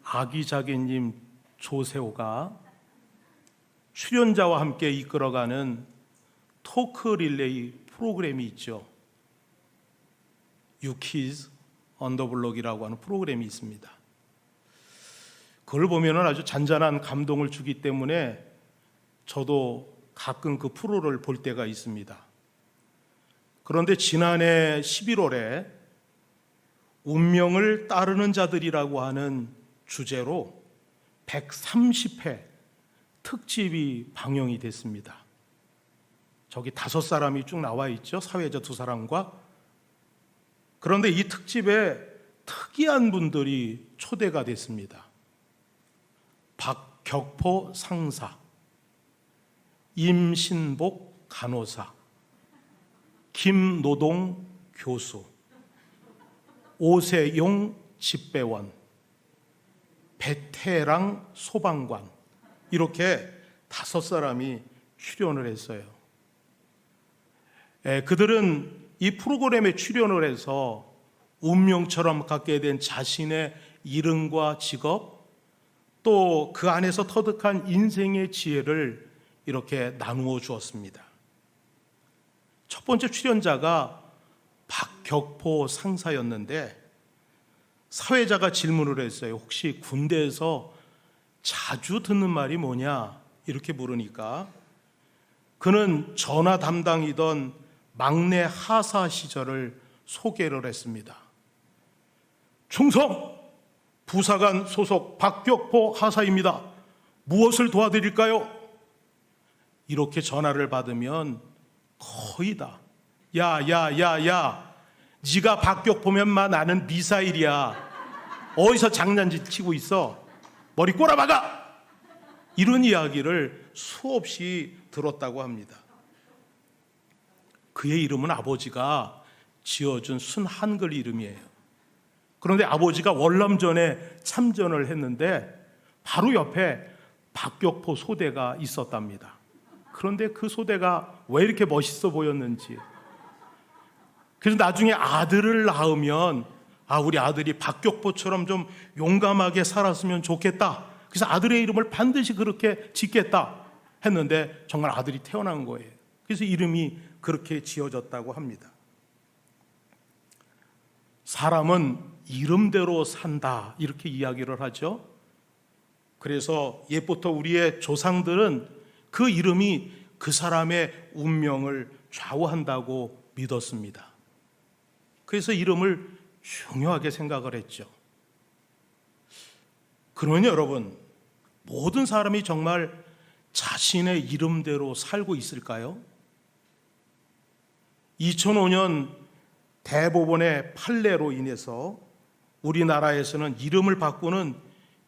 아기자기님 조세호가 출연자와 함께 이끌어가는 토크 릴레이 프로그램이 있죠. 유키즈 언더블럭이라고 하는 프로그램이 있습니다. 그걸 보면 아주 잔잔한 감동을 주기 때문에 저도 가끔 그 프로를 볼 때가 있습니다. 그런데 지난해 11월에 운명을 따르는 자들이라고 하는 주제로 130회 특집이 방영이 됐습니다. 저기 5사람이 쭉 나와 있죠. 사회자 2사람과. 그런데 이 특집에 특이한 분들이 초대가 됐습니다. 박격포 상사, 임신복 간호사, 김노동 교수, 오세용 집배원, 베테랑 소방관, 이렇게 5사람이 출연을 했어요. 그들은 이 프로그램에 출연을 해서 운명처럼 갖게 된 자신의 이름과 직업, 또 그 안에서 터득한 인생의 지혜를 이렇게 나누어 주었습니다. 첫 번째 출연자가 박격포 상사였는데, 사회자가 질문을 했어요. 혹시 군대에서 자주 듣는 말이 뭐냐? 이렇게 물으니까 그는 전화 담당이던 막내 하사 시절을 소개를 했습니다. 충성! 부사관 소속 박격포 하사입니다. 무엇을 도와드릴까요? 이렇게 전화를 받으면 거의 다 야, 네가 박격포면만 아는 미사일이야. 어디서 장난질 치고 있어? 머리 꼬라박아! 이런 이야기를 수없이 들었다고 합니다. 그의 이름은 아버지가 지어준 순 한글 이름이에요. 그런데 아버지가 월남전에 참전을 했는데 바로 옆에 박격포 소대가 있었답니다. 그런데 그 소대가 왜 이렇게 멋있어 보였는지, 그래서 나중에 아들을 낳으면 우리 아들이 박격포처럼 좀 용감하게 살았으면 좋겠다, 그래서 아들의 이름을 반드시 그렇게 짓겠다 했는데 정말 아들이 태어난 거예요. 그래서 이름이 그렇게 지어졌다고 합니다. 사람은 이름대로 산다, 이렇게 이야기를 하죠. 그래서 옛부터 우리의 조상들은 그 이름이 그 사람의 운명을 좌우한다고 믿었습니다. 그래서 이름을 중요하게 생각을 했죠. 그러면 여러분, 모든 사람이 정말 자신의 이름대로 살고 있을까요? 2005년 대법원의 판례로 인해서 우리나라에서는 이름을 바꾸는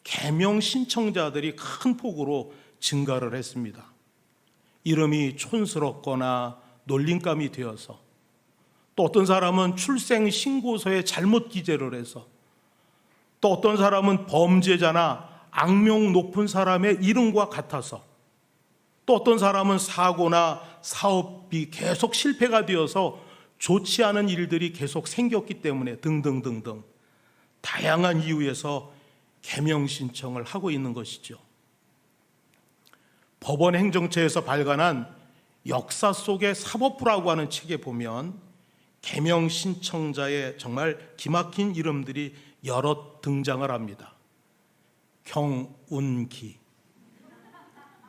개명 신청자들이 큰 폭으로 증가를 했습니다. 이름이 촌스럽거나 놀림감이 되어서, 또 어떤 사람은 출생 신고서에 잘못 기재를 해서, 또 어떤 사람은 범죄자나 악명 높은 사람의 이름과 같아서, 또 어떤 사람은 사고나 사업이 계속 실패가 되어서 좋지 않은 일들이 계속 생겼기 때문에 등등등등 다양한 이유에서 개명 신청을 하고 있는 것이죠. 법원 행정처에서 발간한 역사 속의 사법부라고 하는 책에 보면 개명 신청자의 정말 기막힌 이름들이 여럿 등장을 합니다. 경운기,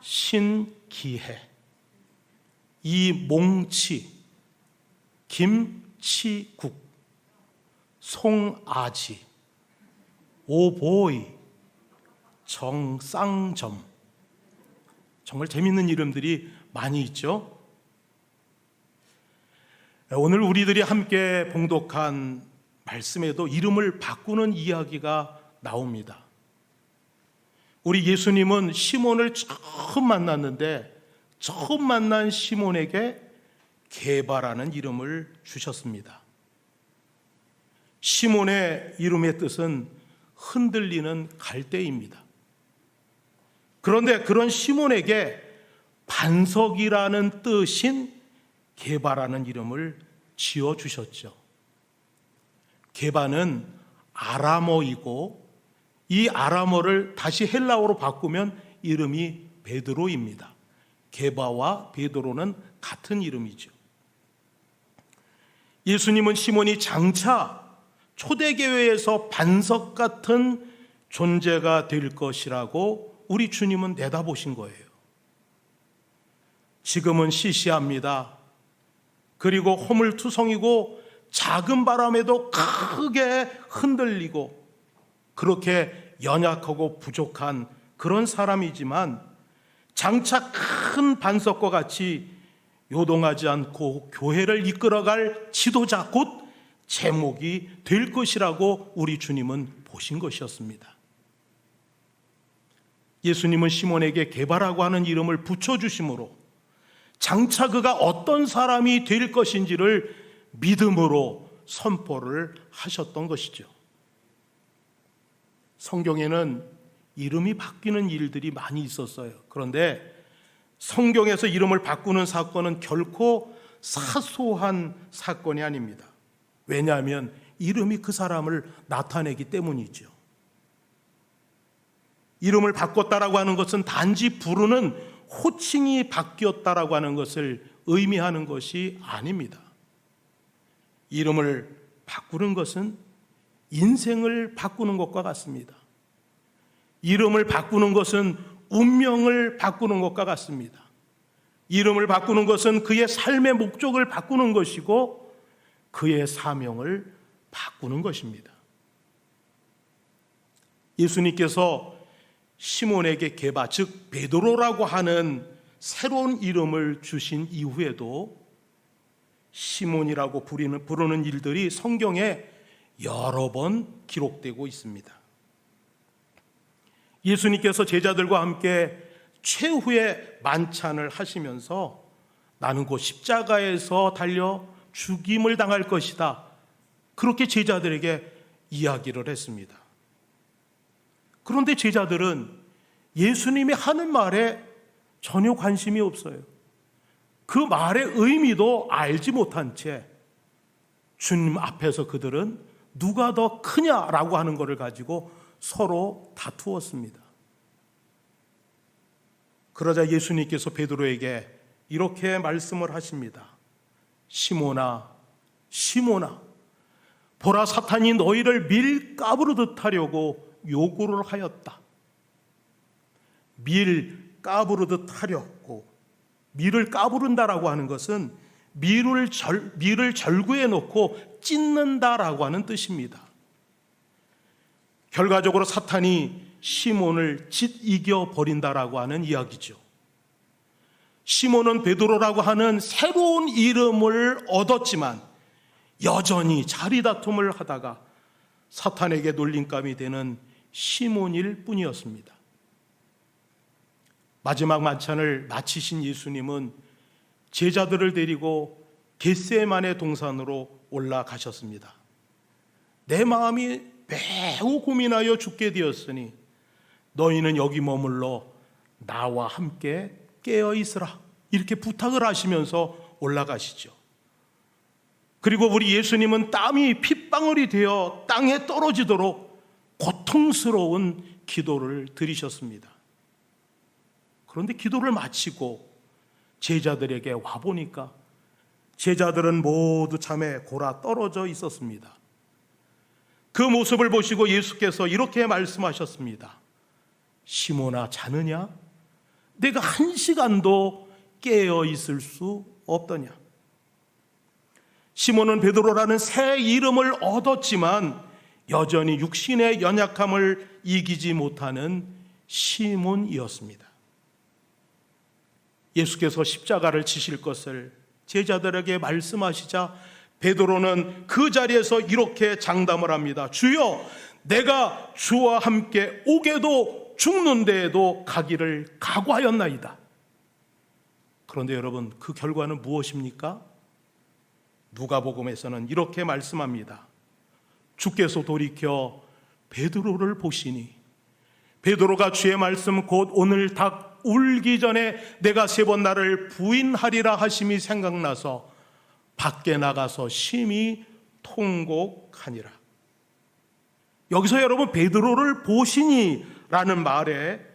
신기해, 이몽치, 김치국, 송아지, 오보이, 정쌍점. 정말 재밌는 이름들이 많이 있죠. 오늘 우리들이 함께 봉독한 말씀에도 이름을 바꾸는 이야기가 나옵니다. 우리 예수님은 시몬을 처음 만났는데 처음 만난 시몬에게 게바라는 이름을 주셨습니다. 시몬의 이름의 뜻은 흔들리는 갈대입니다. 그런데 그런 시몬에게 반석이라는 뜻인 게바라는 이름을 지어주셨죠. 게바는 아람어이고 이 아람어를 다시 헬라어로 바꾸면 이름이 베드로입니다. 게바와 베드로는 같은 이름이죠. 예수님은 시몬이 장차 초대교회에서 반석 같은 존재가 될 것이라고 우리 주님은 내다보신 거예요. 지금은 시시합니다. 그리고 허물투성이고 작은 바람에도 크게 흔들리고 그렇게 연약하고 부족한 그런 사람이지만 장차 큰 반석과 같이 요동하지 않고 교회를 이끌어갈 지도자 곧 제목이 될 것이라고 우리 주님은 보신 것이었습니다. 예수님은 시몬에게 게바라고 하는 이름을 붙여주심으로 장차 그가 어떤 사람이 될 것인지를 믿음으로 선포를 하셨던 것이죠. 성경에는 이름이 바뀌는 일들이 많이 있었어요. 그런데 성경에서 이름을 바꾸는 사건은 결코 사소한 사건이 아닙니다. 왜냐하면 이름이 그 사람을 나타내기 때문이죠. 이름을 바꿨다라고 하는 것은 단지 부르는 호칭이 바뀌었다라고 하는 것을 의미하는 것이 아닙니다. 이름을 바꾸는 것은 인생을 바꾸는 것과 같습니다. 이름을 바꾸는 것은 운명을 바꾸는 것과 같습니다. 이름을 바꾸는 것은 그의 삶의 목적을 바꾸는 것이고 그의 사명을 바꾸는 것입니다. 예수님께서 시몬에게 게바, 즉 베드로라고 하는 새로운 이름을 주신 이후에도 시몬이라고 부르는 일들이 성경에 여러 번 기록되고 있습니다. 예수님께서 제자들과 함께 최후의 만찬을 하시면서 나는 곧 십자가에서 달려 죽임을 당할 것이다, 그렇게 제자들에게 이야기를 했습니다. 그런데 제자들은 예수님이 하는 말에 전혀 관심이 없어요. 그 말의 의미도 알지 못한 채 주님 앞에서 그들은 누가 더 크냐라고 하는 것을 가지고 서로 다투었습니다. 그러자 예수님께서 베드로에게 이렇게 말씀을 하십니다. 시몬아, 시몬아, 보라, 사탄이 너희를 밀가부르듯 하려고 요구를 하였다. 밀가부르듯 하려고, 밀을 까부른다라고 하는 것은 밀을 절구에 놓고 찢는다라고 하는 뜻입니다. 결과적으로 사탄이 시몬을 이겨 버린다라고 하는 이야기죠. 시몬은 베드로라고 하는 새로운 이름을 얻었지만 여전히 자리다툼을 하다가 사탄에게 놀림감이 되는 시몬일 뿐이었습니다. 마지막 만찬을 마치신 예수님은 제자들을 데리고 겟세마네 동산으로 올라가셨습니다. 내 마음이 매우 고민하여 죽게 되었으니 너희는 여기 머물러 나와 함께 깨어 있으라, 이렇게 부탁을 하시면서 올라가시죠. 그리고 우리 예수님은 땀이 핏방울이 되어 땅에 떨어지도록 고통스러운 기도를 드리셨습니다. 그런데 기도를 마치고 제자들에게 와보니까 제자들은 모두 잠에 골아 떨어져 있었습니다. 그 모습을 보시고 예수께서 이렇게 말씀하셨습니다. 시몬아, 자느냐? 내가 1시간도 깨어 있을 수 없더냐? 시몬은 베드로라는 새 이름을 얻었지만 여전히 육신의 연약함을 이기지 못하는 시몬이었습니다. 예수께서 십자가를 지실 것을 제자들에게 말씀하시자 베드로는 그 자리에서 이렇게 장담을 합니다. 주여, 내가 주와 함께 오게도 죽는 데에도 가기를 각오하였나이다. 그런데 여러분, 그 결과는 무엇입니까? 누가복음에서는 이렇게 말씀합니다. 주께서 돌이켜 베드로를 보시니 베드로가 주의 말씀 곧 오늘 닭 울기 전에 내가 3번 나를 부인하리라 하심이 생각나서 밖에 나가서 심히 통곡하니라. 여기서 여러분 베드로를 보시니라는 말에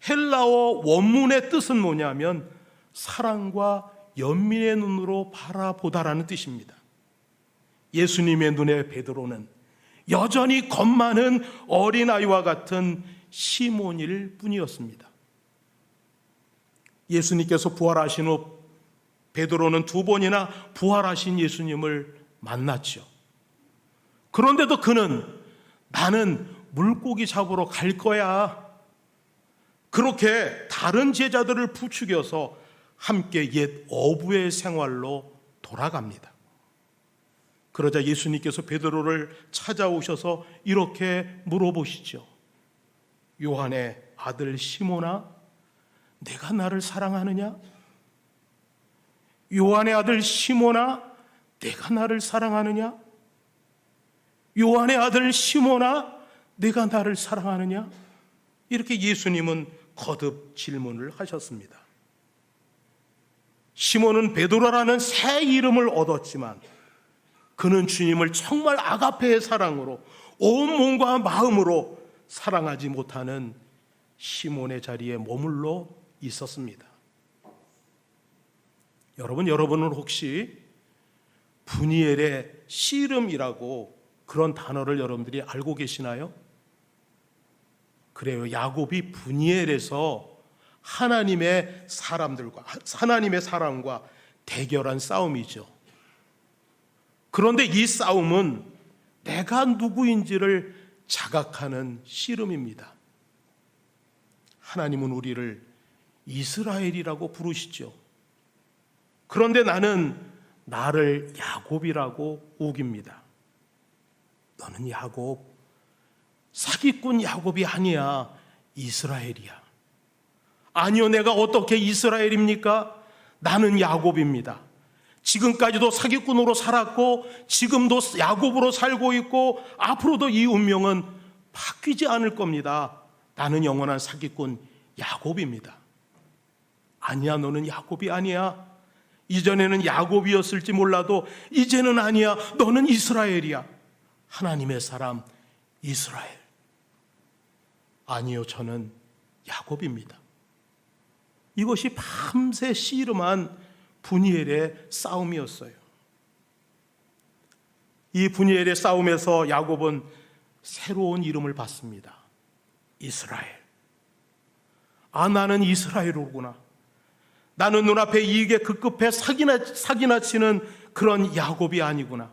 헬라어 원문의 뜻은 뭐냐면 사랑과 연민의 눈으로 바라보다라는 뜻입니다. 예수님의 눈에 베드로는 여전히 겁 많은 어린아이와 같은 시몬일 뿐이었습니다. 예수님께서 부활하신 후 베드로는 2번이나 부활하신 예수님을 만났죠. 그런데도 그는 나는 물고기 잡으러 갈 거야, 그렇게 다른 제자들을 부추겨서 함께 옛 어부의 생활로 돌아갑니다. 그러자 예수님께서 베드로를 찾아오셔서 이렇게 물어보시죠. 요한의 아들 시몬아, 내가 나를 사랑하느냐? 요한의 아들 시몬아, 내가 나를 사랑하느냐? 요한의 아들 시몬아, 내가 나를 사랑하느냐? 이렇게 예수님은 거듭 질문을 하셨습니다. 시몬은 베드로라는 새 이름을 얻었지만 그는 주님을 정말 아가페의 사랑으로 온 몸과 마음으로 사랑하지 못하는 시몬의 자리에 머물러 있었습니다. 여러분은 혹시 분이엘의 씨름이라고 그런 단어를 여러분들이 알고 계시나요? 그래요. 야곱이 분이엘에서 하나님의 사람과 대결한 싸움이죠. 그런데 이 싸움은 내가 누구인지를 자각하는 씨름입니다. 하나님은 우리를 이스라엘이라고 부르시죠. 그런데 나는 나를 야곱이라고 우깁니다. 너는 야곱, 사기꾼 야곱이 아니야, 이스라엘이야. 아니요, 내가 어떻게 이스라엘입니까? 나는 야곱입니다. 지금까지도 사기꾼으로 살았고 지금도 야곱으로 살고 있고 앞으로도 이 운명은 바뀌지 않을 겁니다. 나는 영원한 사기꾼 야곱입니다. 아니야, 너는 야곱이 아니야. 이전에는 야곱이었을지 몰라도 이제는 아니야, 너는 이스라엘이야. 하나님의 사람 이스라엘. 아니요, 저는 야곱입니다. 이것이 밤새 씨름한 분이엘의 싸움이었어요. 이 분이엘의 싸움에서 야곱은 새로운 이름을 받습니다. 이스라엘. 아, 나는 이스라엘이구나. 나는 눈앞에 이익에 급급해 사기나 치는 그런 야곱이 아니구나.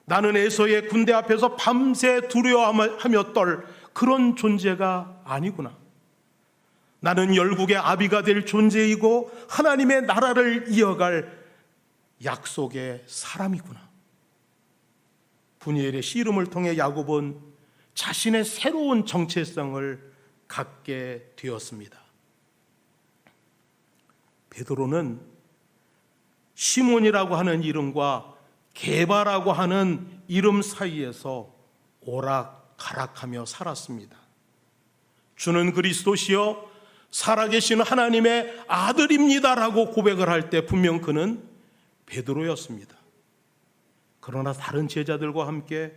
나는 에서의 군대 앞에서 밤새 두려워하며 떨 그런 존재가 아니구나. 나는 열국의 아비가 될 존재이고 하나님의 나라를 이어갈 약속의 사람이구나. 분이엘의 씨름을 통해 야곱은 자신의 새로운 정체성을 갖게 되었습니다. 베드로는 시몬이라고 하는 이름과 게바라고 하는 이름 사이에서 오락가락하며 살았습니다. 주는 그리스도시요 살아계신 하나님의 아들입니다라고 고백을 할 때 분명 그는 베드로였습니다. 그러나 다른 제자들과 함께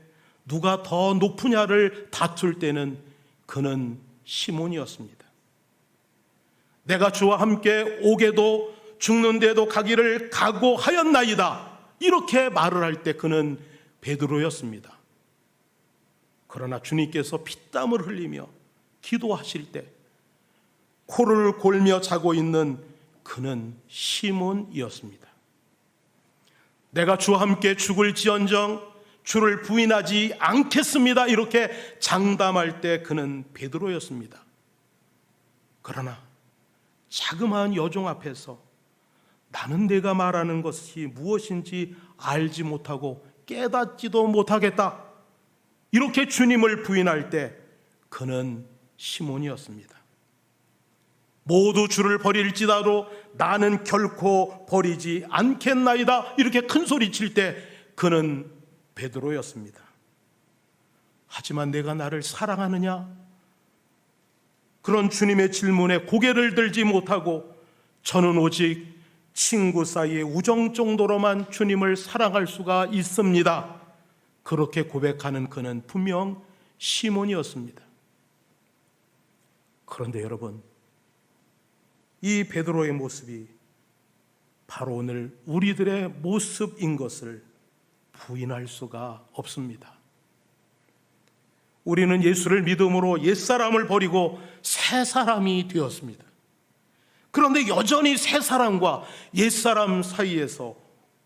누가 더 높으냐를 다툴 때는 그는 시몬이었습니다. 내가 주와 함께 오게도 죽는데도 가기를 각오하였나이다, 이렇게 말을 할 때 그는 베드로였습니다. 그러나 주님께서 피땀을 흘리며 기도하실 때 코를 골며 자고 있는 그는 시몬이었습니다. 내가 주와 함께 죽을지언정 주를 부인하지 않겠습니다, 이렇게 장담할 때 그는 베드로였습니다. 그러나 자그마한 여종 앞에서 나는 내가 말하는 것이 무엇인지 알지 못하고 깨닫지도 못하겠다, 이렇게 주님을 부인할 때 그는 시몬이었습니다. 모두 주를 버릴지라도 나는 결코 버리지 않겠나이다, 이렇게 큰 소리 칠 때 그는 베드로였습니다. 하지만 내가 나를 사랑하느냐? 그런 주님의 질문에 고개를 들지 못하고 저는 오직 친구 사이의 우정 정도로만 주님을 사랑할 수가 있습니다, 그렇게 고백하는 그는 분명 시몬이었습니다. 그런데 여러분, 이 베드로의 모습이 바로 오늘 우리들의 모습인 것을 부인할 수가 없습니다. 우리는 예수를 믿음으로 옛사람을 버리고 새 사람이 되었습니다. 그런데 여전히 새 사람과 옛사람 사이에서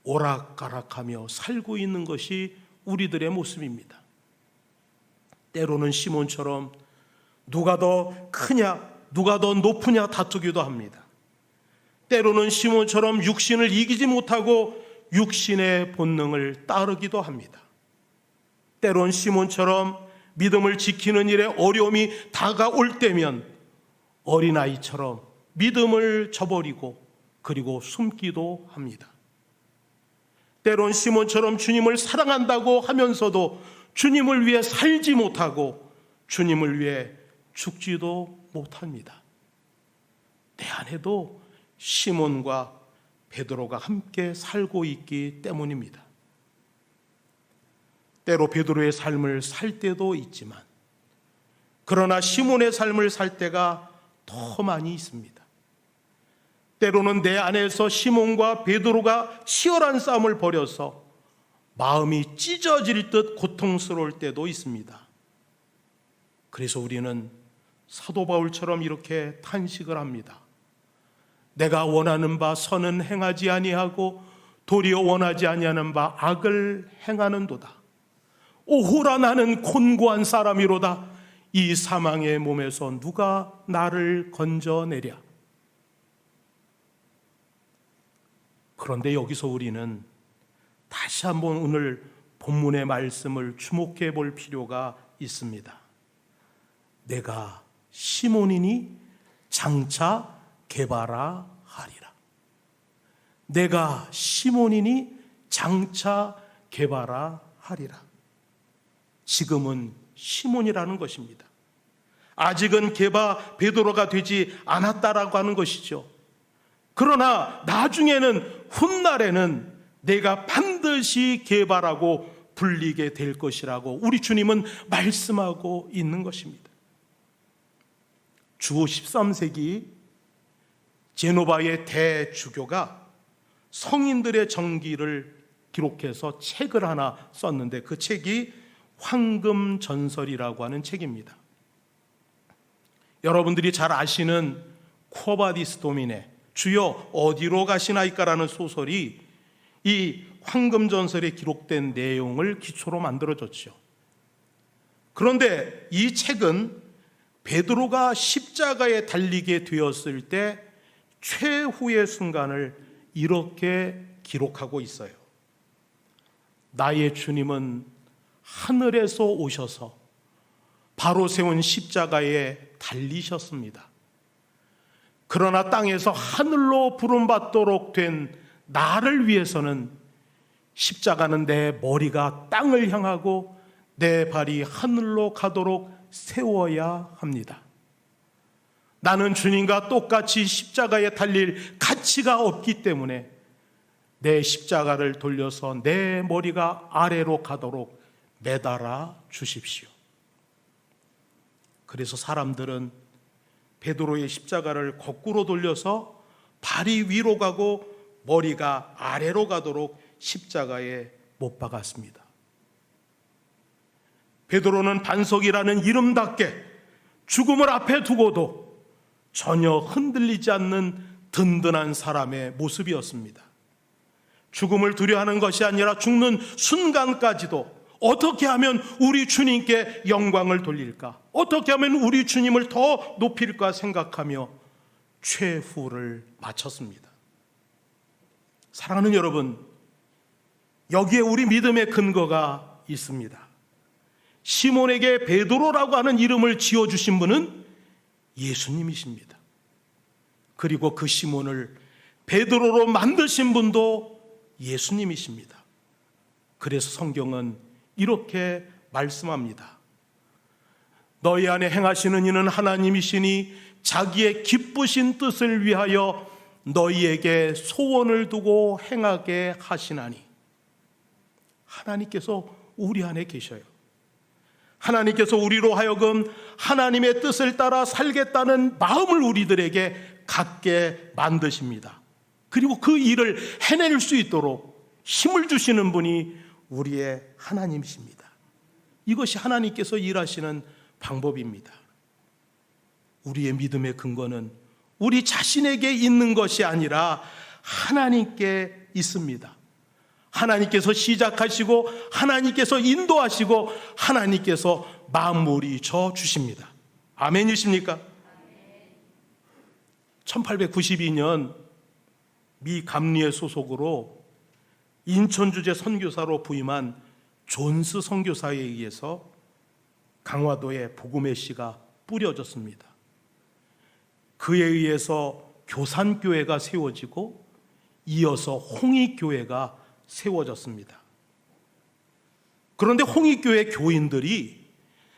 오락가락하며 살고 있는 것이 우리들의 모습입니다. 때로는 시몬처럼 누가 더 크냐, 누가 더 높으냐 다투기도 합니다. 때로는 시몬처럼 육신을 이기지 못하고 육신의 본능을 따르기도 합니다. 때론 시몬처럼 믿음을 지키는 일에 어려움이 다가올 때면 어린아이처럼 믿음을 저버리고 그리고 숨기도 합니다. 때론 시몬처럼 주님을 사랑한다고 하면서도 주님을 위해 살지 못하고 주님을 위해 죽지도 못합니다. 내 안에도 시몬과 베드로가 함께 살고 있기 때문입니다. 때로 베드로의 삶을 살 때도 있지만 그러나 시몬의 삶을 살 때가 더 많이 있습니다. 때로는 내 안에서 시몬과 베드로가 치열한 싸움을 벌여서 마음이 찢어질 듯 고통스러울 때도 있습니다. 그래서 우리는 사도 바울처럼 이렇게 탄식을 합니다. 내가 원하는 바 선은 행하지 아니하고 도리어 원하지 아니하는 바 악을 행하는도다. 오호라 나는 곤고한 사람이로다. 이 사망의 몸에서 누가 나를 건져내랴. 그런데 여기서 우리는 다시 한번 오늘 본문의 말씀을 주목해 볼 필요가 있습니다. 내가 시몬이니 장차 게바라 하리라. 내가 시몬이니 장차 게바라 하리라. 지금은 시몬이라는 것입니다. 아직은 게바 베드로가 되지 않았다라고 하는 것이죠. 그러나 나중에는 훗날에는 내가 반드시 게바라고 불리게 될 것이라고 우리 주님은 말씀하고 있는 것입니다. 주 13세기 제노바의 대주교가 성인들의 정기를 기록해서 책을 하나 썼는데 그 책이 황금전설이라고 하는 책입니다. 여러분들이 잘 아시는 쿠어바디스 도미네, 주여 어디로 가시나이까라는 소설이 이 황금전설에 기록된 내용을 기초로 만들어졌죠. 그런데 이 책은 베드로가 십자가에 달리게 되었을 때 최후의 순간을 이렇게 기록하고 있어요. 나의 주님은 하늘에서 오셔서 바로 세운 십자가에 달리셨습니다. 그러나 땅에서 하늘로 부름받도록 된 나를 위해서는 십자가는 내 머리가 땅을 향하고 내 발이 하늘로 가도록 세워야 합니다. 나는 주님과 똑같이 십자가에 달릴 가치가 없기 때문에 내 십자가를 돌려서 내 머리가 아래로 가도록 매달아 주십시오. 그래서 사람들은 베드로의 십자가를 거꾸로 돌려서 발이 위로 가고 머리가 아래로 가도록 십자가에 못 박았습니다. 베드로는 반석이라는 이름답게 죽음을 앞에 두고도 전혀 흔들리지 않는 든든한 사람의 모습이었습니다. 죽음을 두려워하는 것이 아니라 죽는 순간까지도 어떻게 하면 우리 주님께 영광을 돌릴까? 어떻게 하면 우리 주님을 더 높일까 생각하며 최후를 마쳤습니다. 사랑하는 여러분, 여기에 우리 믿음의 근거가 있습니다. 시몬에게 베드로라고 하는 이름을 지어주신 분은 예수님이십니다. 그리고 그 시몬을 베드로로 만드신 분도 예수님이십니다. 그래서 성경은 이렇게 말씀합니다. 너희 안에 행하시는 이는 하나님이시니 자기의 기쁘신 뜻을 위하여 너희에게 소원을 두고 행하게 하시나니. 하나님께서 우리 안에 계셔요. 하나님께서 우리로 하여금 하나님의 뜻을 따라 살겠다는 마음을 우리들에게 갖게 만드십니다. 그리고 그 일을 해낼 수 있도록 힘을 주시는 분이 우리의 하나님이십니다. 이것이 하나님께서 일하시는 방법입니다. 우리의 믿음의 근거는 우리 자신에게 있는 것이 아니라 하나님께 있습니다. 하나님께서 시작하시고 하나님께서 인도하시고 하나님께서 마무리 져 주십니다. 아멘이십니까? 1892년 미 감리의 소속으로 인천주재 선교사로 부임한 존스 선교사에 의해서 강화도에 복음의 씨가 뿌려졌습니다. 그에 의해서 교산교회가 세워지고 이어서 홍익교회가 세워졌습니다. 그런데 홍익교회 교인들이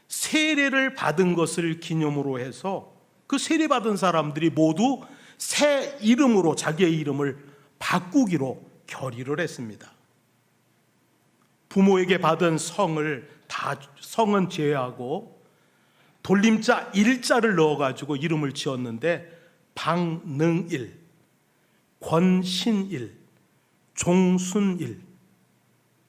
세례를 받은 것을 기념으로 해서 그 세례받은 사람들이 모두 새 이름으로 자기의 이름을 바꾸기로 결의를 했습니다. 부모에게 받은 성은 제외하고 돌림자 일자를 넣어가지고 이름을 지었는데 방능일, 권신일, 종순일.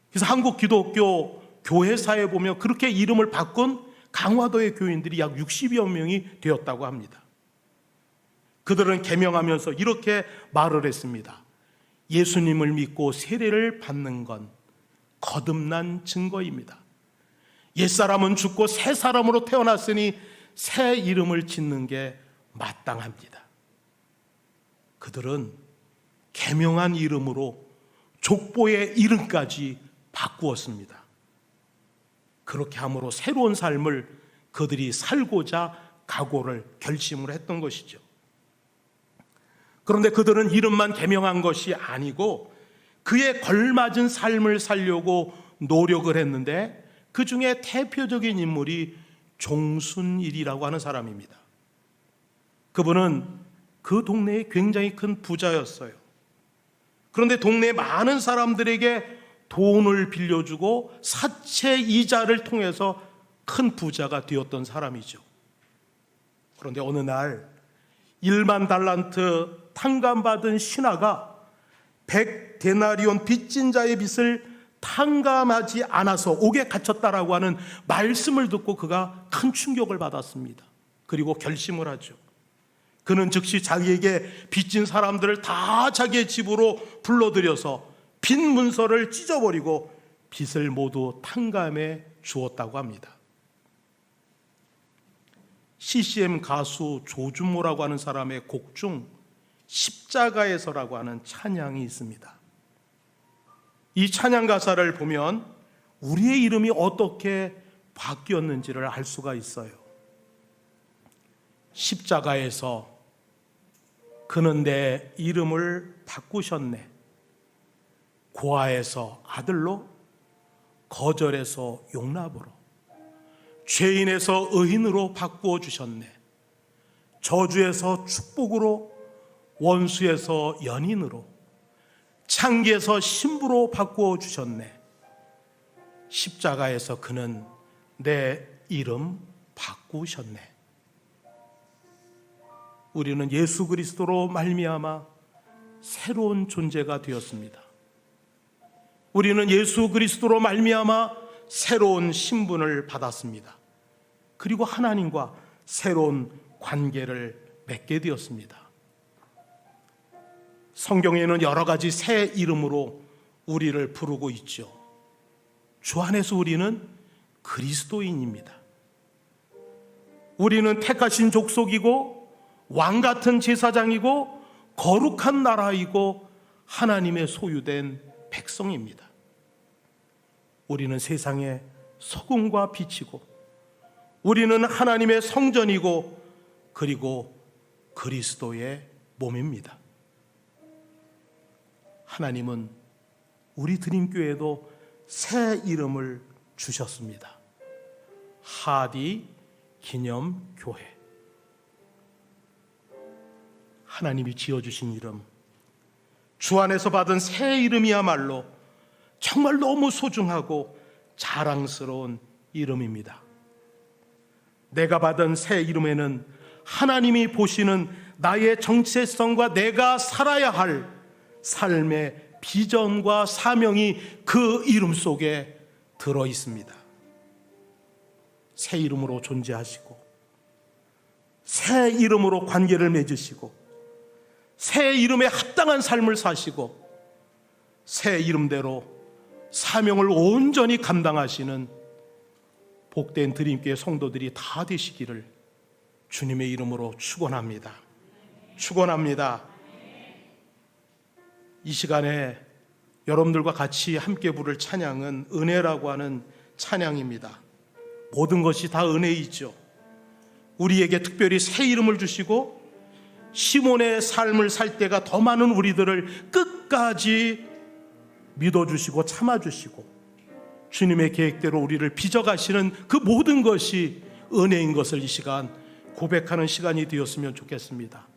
그래서 한국 기독교 교회사에 보면 그렇게 이름을 바꾼 강화도의 교인들이 약 60여 명이 되었다고 합니다. 그들은 계명하면서 이렇게 말을 했습니다. 예수님을 믿고 세례를 받는 건 거듭난 증거입니다. 옛사람은 죽고 새 사람으로 태어났으니 새 이름을 짓는 게 마땅합니다. 그들은 계명한 이름으로 족보의 이름까지 바꾸었습니다. 그렇게 함으로 새로운 삶을 그들이 살고자 각오를 결심을 했던 것이죠. 그런데 그들은 이름만 계명한 것이 아니고 그에 걸맞은 삶을 살려고 노력을 했는데 그 중에 대표적인 인물이 종순일이라고 하는 사람입니다. 그분은 그 동네에 굉장히 큰 부자였어요. 그런데 동네 많은 사람들에게 돈을 빌려주고 사채 이자를 통해서 큰 부자가 되었던 사람이죠. 그런데 어느 날 1만 달란트 탕감받은 신하가 100데나리온 빚진 자의 빚을 탕감하지 않아서 옥에 갇혔다라고 하는 말씀을 듣고 그가 큰 충격을 받았습니다. 그리고 결심을 하죠. 그는 즉시 자기에게 빚진 사람들을 다 자기의 집으로 불러들여서 빚 문서를 찢어버리고 빚을 모두 탕감해 주었다고 합니다. CCM 가수 조준모라고 하는 사람의 곡 중 십자가에서라고 하는 찬양이 있습니다. 이 찬양 가사를 보면 우리의 이름이 어떻게 바뀌었는지를 알 수가 있어요. 십자가에서 그는 내 이름을 바꾸셨네. 고아에서 아들로, 거절에서 용납으로, 죄인에서 의인으로 바꾸어 주셨네. 저주에서 축복으로, 원수에서 연인으로, 창기에서 신부로 바꾸어 주셨네. 십자가에서 그는 내 이름 바꾸셨네. 우리는 예수 그리스도로 말미암아 새로운 존재가 되었습니다. 우리는 예수 그리스도로 말미암아 새로운 신분을 받았습니다. 그리고 하나님과 새로운 관계를 맺게 되었습니다. 성경에는 여러 가지 새 이름으로 우리를 부르고 있죠. 주 안에서 우리는 그리스도인입니다. 우리는 택하신 족속이고 왕 같은 제사장이고 거룩한 나라이고 하나님의 소유된 백성입니다. 우리는 세상의 소금과 빛이고 우리는 하나님의 성전이고 그리고 그리스도의 몸입니다. 하나님은 우리 드림교회에도 새 이름을 주셨습니다. 하디 기념교회. 하나님이 지어주신 이름, 주 안에서 받은 새 이름이야말로 정말 너무 소중하고 자랑스러운 이름입니다. 내가 받은 새 이름에는 하나님이 보시는 나의 정체성과 내가 살아야 할 삶의 비전과 사명이 그 이름 속에 들어 있습니다. 새 이름으로 존재하시고, 새 이름으로 관계를 맺으시고, 새 이름에 합당한 삶을 사시고, 새 이름대로 사명을 온전히 감당하시는 복된 드림교회 성도들이 다 되시기를 주님의 이름으로 축원합니다. 축원합니다. 이 시간에 여러분들과 같이 함께 부를 찬양은 은혜라고 하는 찬양입니다. 모든 것이 다 은혜이죠. 우리에게 특별히 새 이름을 주시고 시몬의 삶을 살 때가 더 많은 우리들을 끝까지 믿어주시고 참아주시고 주님의 계획대로 우리를 빚어가시는 그 모든 것이 은혜인 것을 이 시간 고백하는 시간이 되었으면 좋겠습니다.